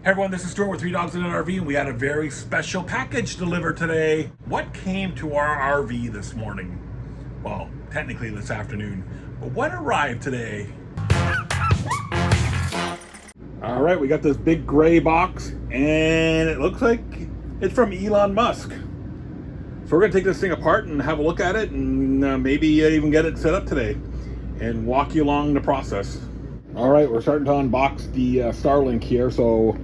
Hey everyone, this is Stuart with 3 Dogs in an RV, and we had a very special package delivered today. What came to our RV this morning? Well, technically this afternoon, but what arrived today? All right, we got this big gray box, and it looks like it's from Elon Musk. So we're gonna take this thing apart and have a look at it, and maybe even get it set up today, and walk you along the process. All right, we're starting to unbox the Starlink here. So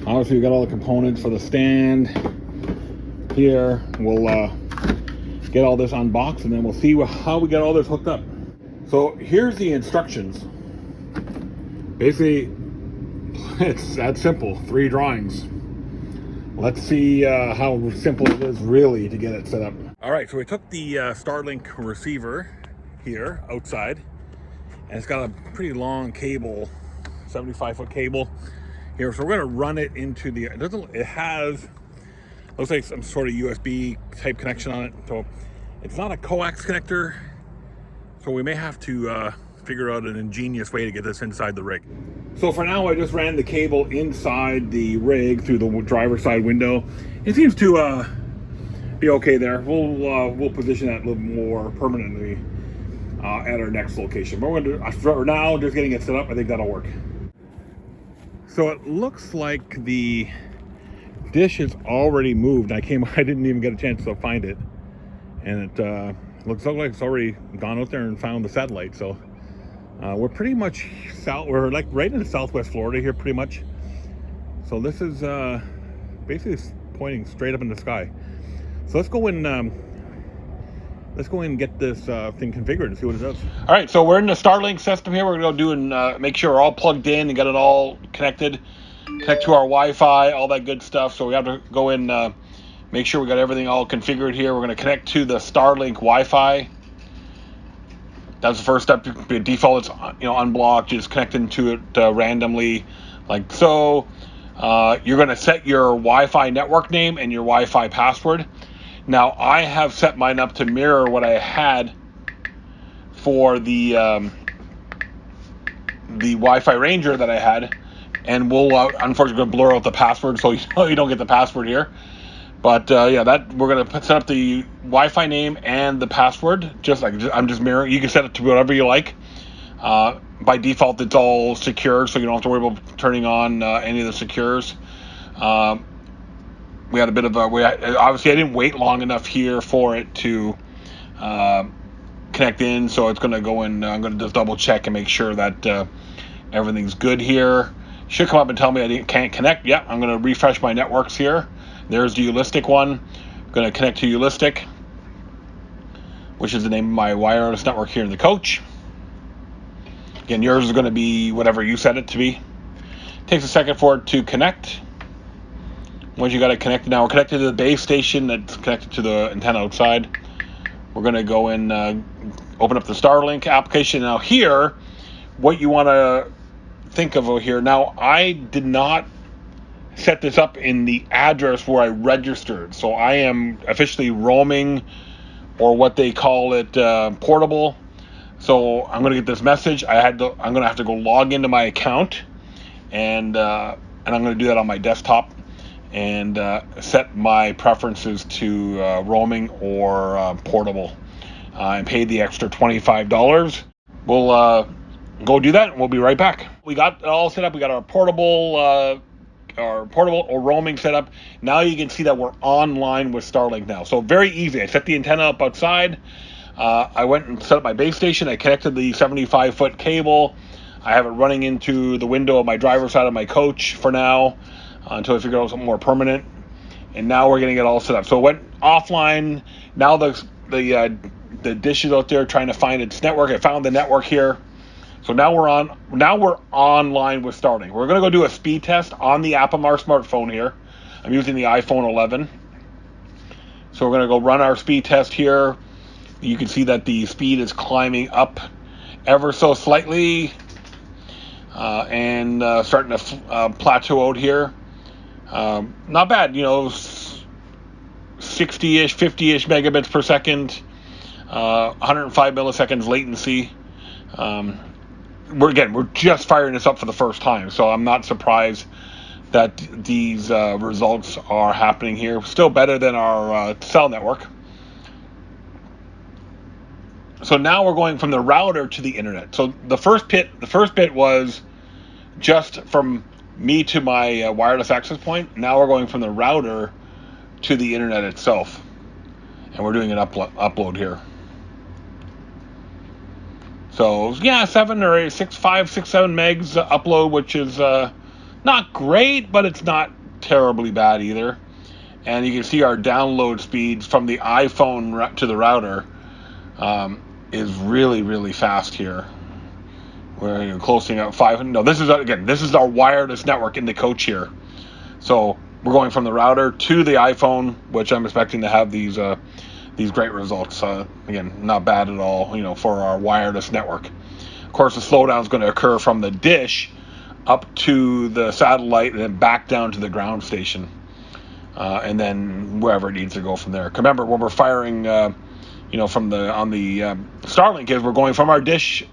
obviously we got all the components for the stand here. We'll get all this unboxed, and then we'll see how we get all this hooked up. So here's the instructions. Basically, it's that simple, 3 drawings. Let's see how simple it is really to get it set up. All right, so we took the Starlink receiver here outside, and it's got a pretty long cable, 75-foot cable here. So we're going to run it into the, it has, looks like some sort of USB type connection on it. So it's not a coax connector. So we may have to figure out an ingenious way to get this inside the rig. So for now, I just ran the cable inside the rig through the driver's side window. It seems to be okay there. We'll position that a little more permanently at our next location. But we're going to, for now, just getting it set up. I think that'll work. So it looks like the dish is already moved. I didn't even get a chance to find it, and it looks like it's already gone out there and found the satellite. So we're pretty much we're like right in Southwest Florida here, pretty much. So this is basically pointing straight up in the sky. So let's go in. Let's go in and get this thing configured and see what it does. All right, so we're in the Starlink system here. We're going to go do and make sure we're all plugged in and get it all connected. Connect to our Wi-Fi, all that good stuff. So we have to go in, make sure we got everything all configured here. We're going to connect to the Starlink Wi-Fi. That's the first step. By default, it's unblocked. Just connecting to it randomly, like so. You're going to set your Wi-Fi network name and your Wi-Fi password. Now, I have set mine up to mirror what I had for the Wi-Fi Ranger that I had, and we'll unfortunately blur out the password so you don't get the password here. But yeah, that we're gonna set up the Wi-Fi name and the password. I'm just mirroring. You can set it to whatever you like. By default, it's all secure, so you don't have to worry about turning on any of the secures. We had a bit of obviously I didn't wait long enough here for it to connect in, so it's going to go in. I'm going to just double check and make sure that everything's good here. Should come up and tell me I can't connect. Yeah, I'm going to refresh my networks here. There's the Ulistic one. I'm going to connect to Ulistic, which is the name of my wireless network here in the coach. Again, yours is going to be whatever you set it to be. Takes a second for it to connect. Once you got it connected, now we're connected to the base station that's connected to the antenna outside. We're going to go in, open up the Starlink application. Now here, what you want to think of over here. Now, I did not set this up in the address where I registered. So I am officially roaming, or what they call it, portable. So I'm going to get this message. I'm going to have to go log into my account, and I'm going to do that on my desktop. And set my preferences to roaming or portable, and pay the extra $25. We'll go do that, and we'll be right back. We got it all set up. We got our portable or roaming set up. Now you can see that we're online with Starlink now. So very easy. I set the antenna up outside. I went and set up my base station. I connected the 75-foot cable. I have it running into the window of my driver's side of my coach for now, until I figure out something more permanent. And now we're getting it all set up. So it went offline. Now the dish is out there trying to find its network. I found the network here. So now we're online with Starlink. We're gonna go do a speed test on the app of our smartphone here. I'm using the iPhone 11. So we're gonna go run our speed test here. You can see that the speed is climbing up ever so slightly, and starting to plateau out here. Not bad, 60-ish, 50-ish megabits per second, 105 milliseconds latency. We're just firing this up for the first time, so I'm not surprised that these results are happening here. Still better than our cell network. So now we're going from the router to the internet. So the first bit was just from me to my wireless access point. Now we're going from the router to the internet itself, and we're doing an upload here. So yeah, 7 or 6, 5, 6, 7 megs upload, which is not great, but it's not terribly bad either. And you can see our download speeds from the iPhone to the router is really, really fast here. We're closing out 500. No, this is our wireless network in the coach here. So we're going from the router to the iPhone, which I'm expecting to have these great results. Again, not bad at all, for our wireless network. Of course, the slowdown is going to occur from the dish up to the satellite and then back down to the ground station, and then wherever it needs to go from there. Remember, when we're firing, from on the Starlink, is we're going from our dish,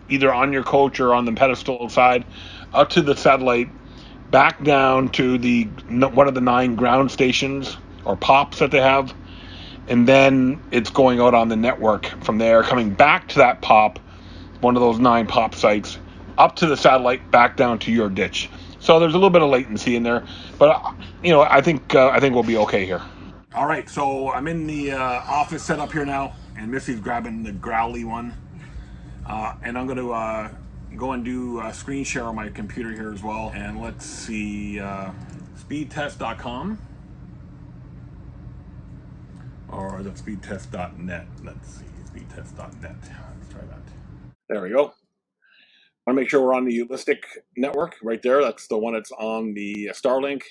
either on your coach or on the pedestal side, up to the satellite, back down to the one of the 9 ground stations or pops that they have, and then it's going out on the network from there, coming back to that pop, one of those 9 pop sites, up to the satellite, back down to your ditch. So there's a little bit of latency in there, but I think we'll be okay here. All right, so I'm in the office setup here now, and Missy's grabbing the growly one, and I'm going to go and do a screen share on my computer here as well. And let's see, speedtest.com. Or is it speedtest.net? Let's see, speedtest.net. Let's try that. There we go. I want to make sure we're on the Ulistic network right there. That's the one that's on the Starlink.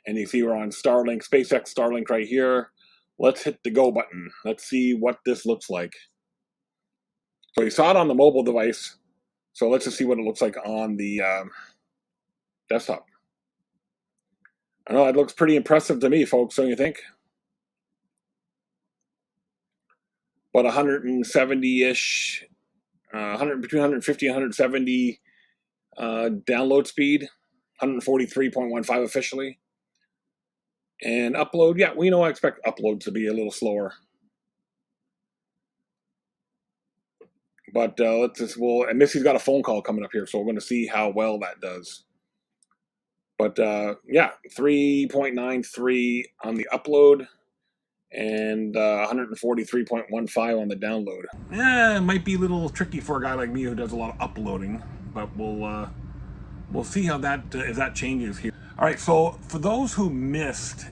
And you see we're on Starlink, SpaceX Starlink right here. Let's hit the go button. Let's see what this looks like. So you saw it on the mobile device. So let's just see what it looks like on the desktop. I know it looks pretty impressive to me, folks. Don't you think? About 170-ish, between 150 and 170 download speed, 143.15 officially. And upload, yeah, we know I expect upload to be a little slower. But and Missy's got a phone call coming up here, so we're going to see how well that does. But yeah, 3.93 on the upload and 143.15 on the download. Yeah, it might be a little tricky for a guy like me who does a lot of uploading, but we'll see how if that changes here. All right, so for those who missed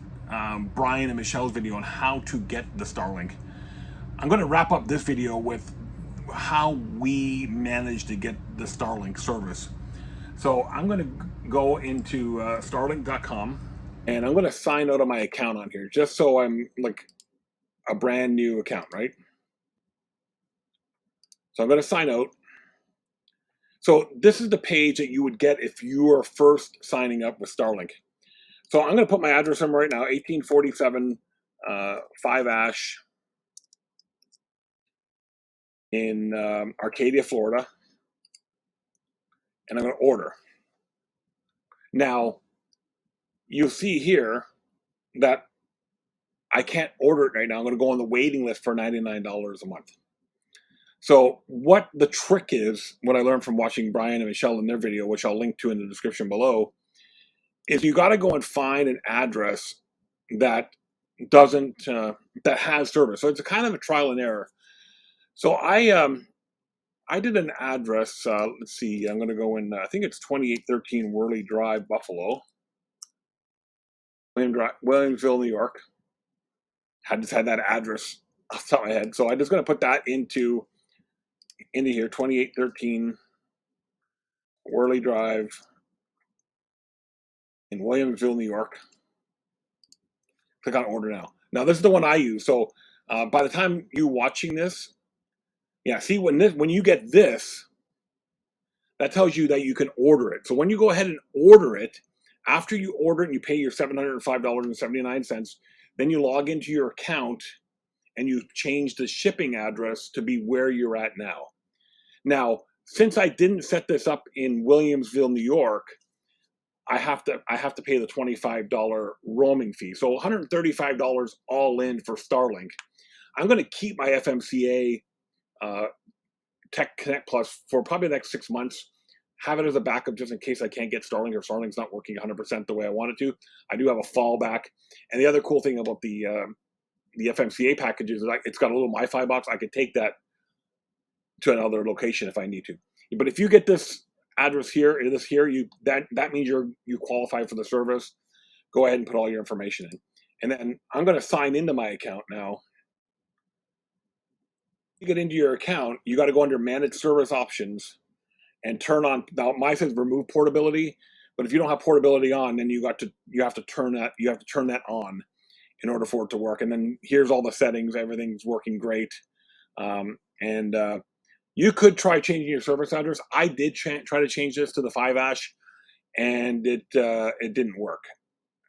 Brian and Michelle's video on how to get the Starlink, I'm going to wrap up this video with how we managed to get the Starlink service. So I'm going to go into starlink.com, and I'm going to sign out of my account on here, just so I'm like a brand new account, right? So I'm going to sign out. So this is the page that you would get if you were first signing up with Starlink. So I'm going to put my address in right now, 1847 5 Ash in Arcadia, Florida. And I'm going to order. Now, you'll see here that I can't order it right now. I'm going to go on the waiting list for $99 a month. So what the trick is, what I learned from watching Brian and Michelle in their video, which I'll link to in the description below, is you got to go and find an address that doesn't that has service. So it's a kind of a trial and error. So I did an address. Let's see. I'm going to go in. I think it's 2813 Wehrle Drive, Buffalo, Williamsville, New York. Had that address off the top of my head. So I'm just going to put that into here. 2813 Wehrle Drive in Williamsville, New York. Click on order now. Now this is the one I use. So by the time you watching this, yeah, see when you get this, that tells you that you can order it. So when you go ahead and order it, after you order it and you pay your $705.79, then you log into your account and you change the shipping address to be where you're at now. Now, since I didn't set this up in Williamsville, New York, I have to pay the $25 roaming fee. So $135 all in for Starlink. I'm going to keep my FMCA Techconnect Plus for probably the next 6 months. Have it as a backup just in case I can't get Starlink or Starlink's not working 100% the way I want it to. I do have a fallback. And the other cool thing about the FMCA packages is it's got a little Wi-Fi box. I could take that to another location if I need to. But if you get this address here, that means you qualify for the service. Go ahead and put all your information in. And then I'm going to sign into my account now. You get into your account, you got to go under Manage Service Options and turn on. Now mine says remove portability, but if you don't have portability on, then you have to turn that on in order for it to work. And then here's all the settings. Everything's working great. You could try changing your service address. I did try to change this to the 5-ash, and it didn't work.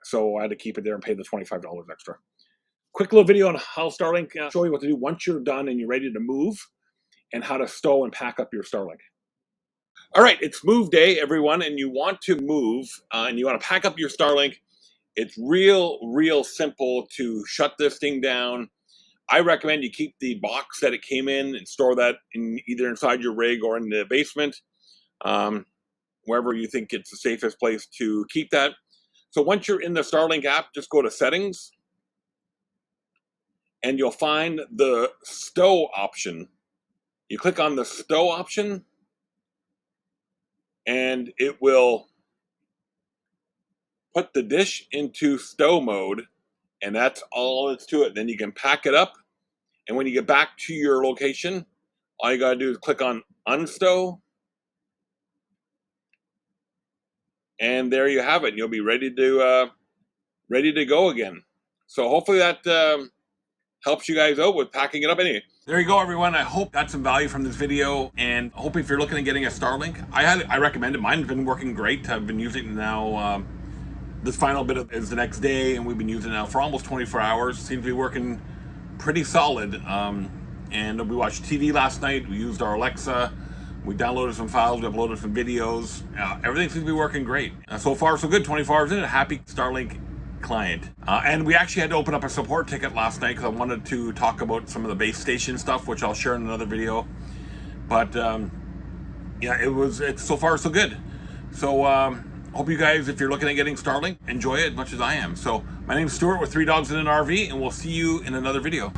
So I had to keep it there and pay the $25 extra. Quick little video on how Starlink show you what to do once you're done and you're ready to move, and how to stow and pack up your Starlink. All right, it's move day, everyone, and you want to move and you want to pack up your Starlink. It's real simple to shut this thing down. I recommend you keep the box that it came in and store that either inside your rig or in the basement, wherever you think it's the safest place to keep that. So once you're in the Starlink app, just go to Settings, and you'll find the stow option. You click on the stow option, and it will put the dish into stow mode, and that's all it's to it. Then you can pack it up, and when you get back to your location, all you gotta do is click on Unstow, and there you have it. You'll be ready to go again. So hopefully that helps you guys out with packing it up. Anyway, there you go, everyone. I hope got some value from this video, and I hope if you're looking at getting a Starlink, I recommend it. Mine's been working great. I've been using it now. This final bit is the next day, and we've been using it now for almost 24 hours. Seems to be working pretty solid. And we watched TV last night. We used our Alexa. We downloaded some files. We uploaded some videos. Everything seems to be working great. So far, so good. 24 hours in, a happy Starlink client. And we actually had to open up a support ticket last night because I wanted to talk about some of the base station stuff, which I'll share in another video. But yeah, it's so far so good. So hope you guys, if you're looking at getting Starlink, enjoy it as much as I am. So my name's Stuart with 3 Dogs in an RV, and we'll see you in another video.